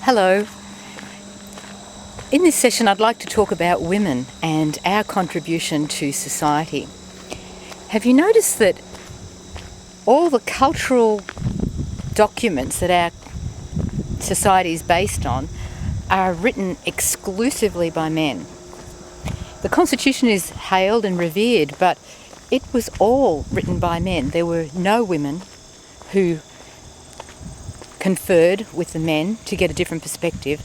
Hello. In this session I'd like to talk about women and our contribution to society. Have you noticed that all the cultural documents that our society is based on are written exclusively by men? The Constitution is hailed and revered, but it was all written by men. There were no women who conferred with the men to get a different perspective.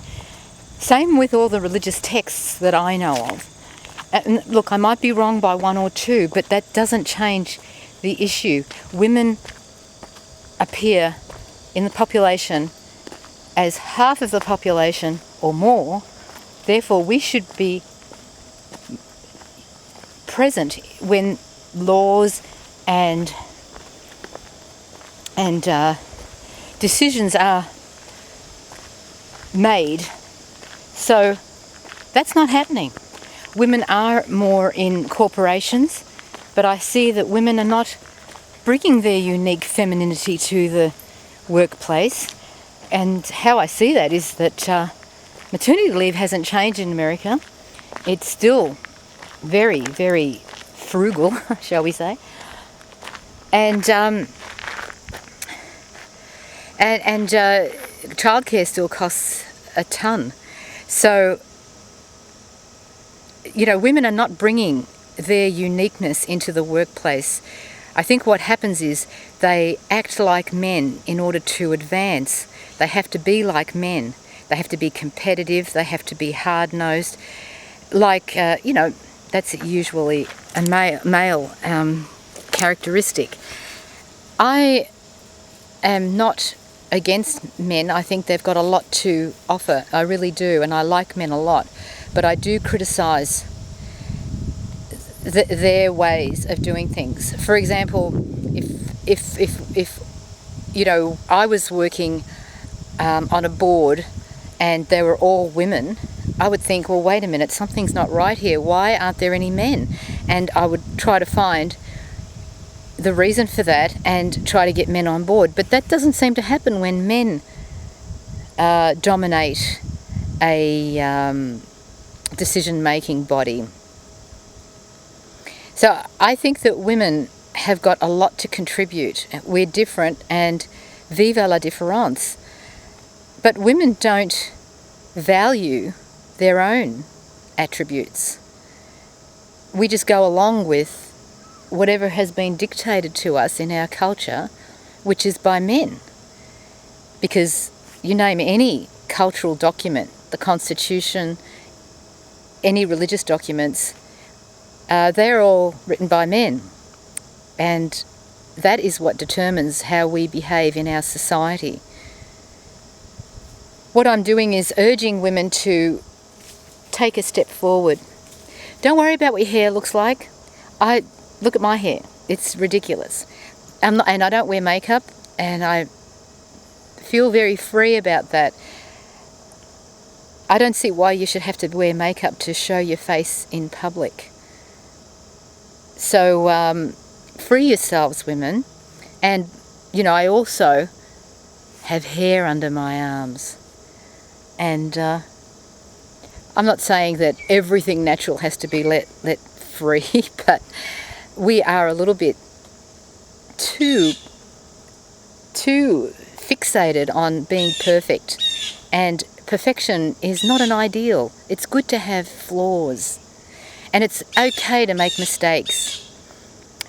Same with all the religious texts that I know of. And look, I might be wrong by one or two, but that doesn't change the issue. Women appear in the population as half of the population or more. Therefore, we should be present when laws and decisions are made. So that's not happening. Women are more in corporations, but I see that women are not bringing their unique femininity to the workplace. And how I see that is that maternity leave hasn't changed in America. It's still very, very frugal, shall we say. And childcare still costs a ton. So, women are not bringing their uniqueness into the workplace. I think what happens is they act like men in order to advance. They have to be like men. They have to be competitive. They have to be hard-nosed. That's usually a male characteristic. I am not against men. I think they've got a lot to offer. I really do, and I like men a lot. But I do criticise their ways of doing things. For example, if I was working on a board and they were all women, I would think, well, wait a minute, something's not right here. Why aren't there any men? And I would try to find the reason for that and try to get men on board. But that doesn't seem to happen when men dominate a decision-making body. So I think that women have got a lot to contribute. We're different, and vive la différence. But women don't value their own attributes. We just go along with whatever has been dictated to us in our culture, which is by men. Because you name any cultural document, the Constitution, any religious documents, they're all written by men. And that is what determines how we behave in our society. What I'm doing is urging women to take a step forward. Don't worry about what your hair looks like. Look at my hair. It's ridiculous. And I don't wear makeup, and I feel very free about that. I don't see why you should have to wear makeup to show your face in public. So free yourselves, women. And, I also have hair under my arms. And I'm not saying that everything natural has to be let free, but we are a little bit too fixated on being perfect, and perfection is not an ideal. It's good to have flaws, and it's okay to make mistakes.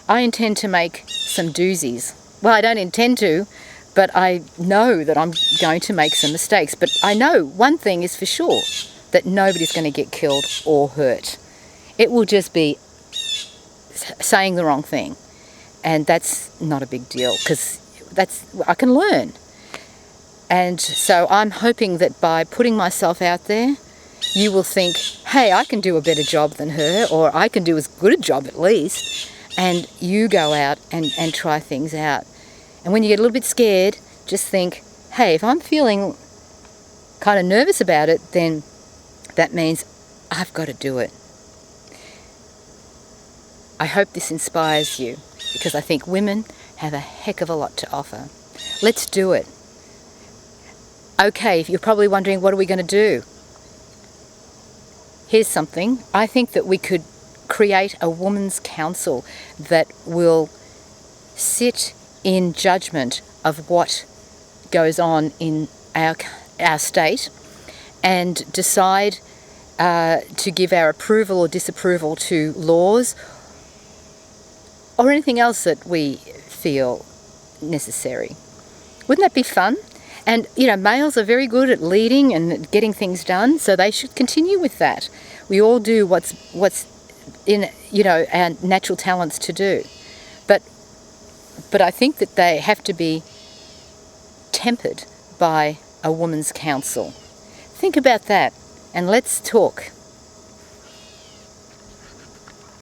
I intend to make some doozies. Well, I don't intend to, but I know that I'm going to make some mistakes. But I know one thing is for sure, that nobody's going to get killed or hurt. It will just be saying the wrong thing, and that's not a big deal, because I can learn. And so I'm hoping that by putting myself out there, you will think, hey, I can do a better job than her, or I can do as good a job at least, and you go out and try things out. And when you get a little bit scared, just think, hey, if I'm feeling kind of nervous about it, then that means I've got to do it. I hope this inspires you, because I think women have a heck of a lot to offer. Let's do it. Okay, you're probably wondering, what are we going to do? Here's something. I think that we could create a women's council that will sit in judgment of what goes on in our state and decide to give our approval or disapproval to laws or anything else that we feel necessary. Wouldn't that be fun? And, males are very good at leading and getting things done, so they should continue with that. We all do what's in, our natural talents to do. But I think that they have to be tempered by a woman's council. Think about that, and let's talk.